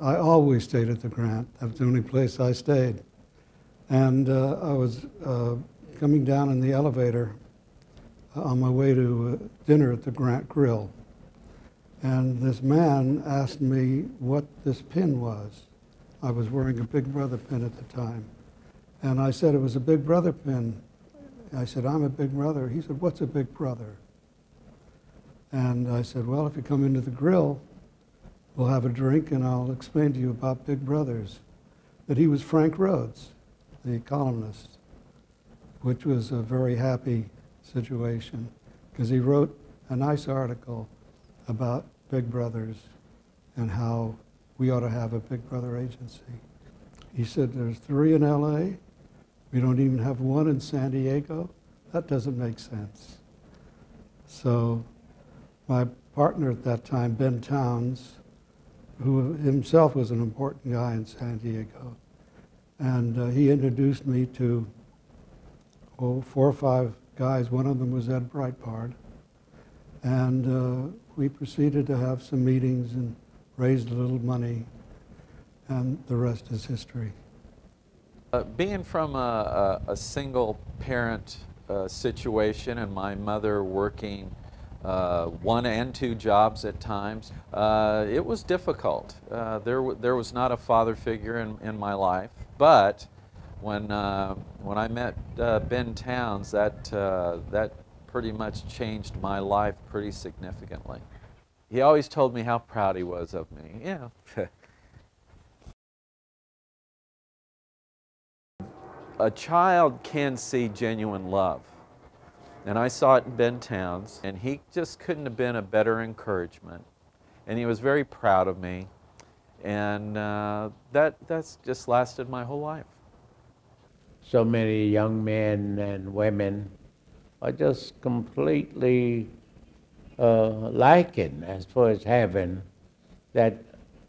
I always stayed at the Grant. That was the only place I stayed. And I was coming down in the elevator on my way to dinner at the Grant Grill. And this man asked me what this pin was. I was wearing a Big Brother pin at the time. And I said it was a Big Brother pin. I said, I'm a Big Brother. He said, what's a Big Brother? And I said, well, if you come into the grill, we'll have a drink and I'll explain to you about Big Brothers. That he was Frank Rhodes, the columnist, which was a very happy situation because he wrote a nice article about Big Brothers and how we ought to have a Big Brother agency. He said there's 3 in LA, we don't even have 1 in San Diego. That doesn't make sense. So my partner at that time, Ben Towns, who himself was an important guy in San Diego, and he introduced me to 4 or 5 guys. One of them was Ed Breitbart. And we proceeded to have some meetings and raised a little money, and the rest is history. Being from a single parent situation and my mother working 1 and 2 jobs at times, it was difficult. There was not a father figure in my life, but when I met Ben Towns, that pretty much changed my life pretty significantly. He always told me how proud he was of me. Yeah. A child can see genuine love. And I saw it in Ben Towns, and he just couldn't have been a better encouragement. And he was very proud of me. And that's just lasted my whole life. So many young men and women are just completely lacking as far as having that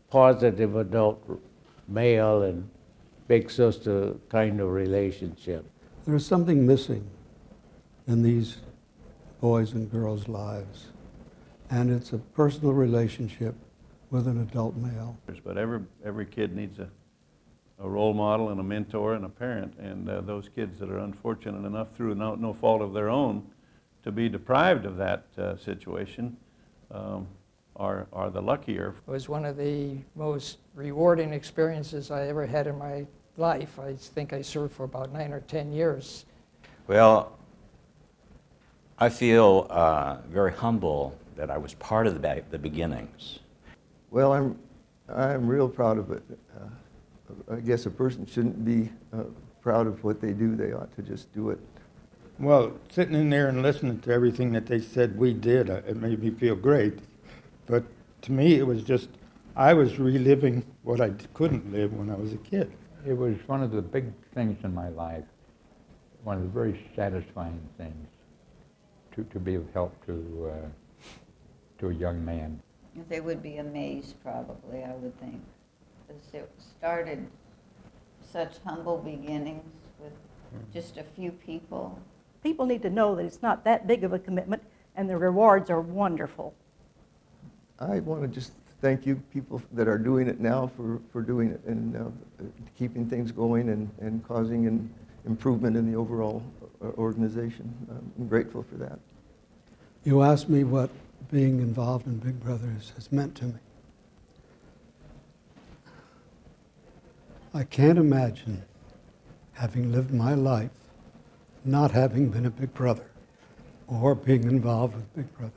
positive adult male and big sister kind of relationship. There's something missing in these boys' and girls' lives, and it's a personal relationship with an adult male. But every kid needs a role model and a mentor and a parent, and those kids that are unfortunate enough through no fault of their own to be deprived of that situation are the luckier. It was one of the most rewarding experiences I ever had in my life. I think I served for about 9 or 10 years. Well, I feel very humble that I was part of the beginnings. Well, I'm real proud of it. I guess a person shouldn't be proud of what they do. They ought to just do it. Well, sitting in there and listening to everything that they said we did, it made me feel great. But to me, it was just, I was reliving what I couldn't live when I was a kid. It was one of the big things in my life, one of the very satisfying things to be of help to a young man. They would be amazed, probably, I would think. Because it started such humble beginnings with just a few people. People need to know that it's not that big of a commitment, and the rewards are wonderful. I want to just thank you people that are doing it now for doing it and keeping things going and causing an improvement in the overall organization. I'm grateful for that. You asked me what being involved in Big Brothers has meant to me. I can't imagine having lived my life not having been a Big Brother or being involved with Big Brothers.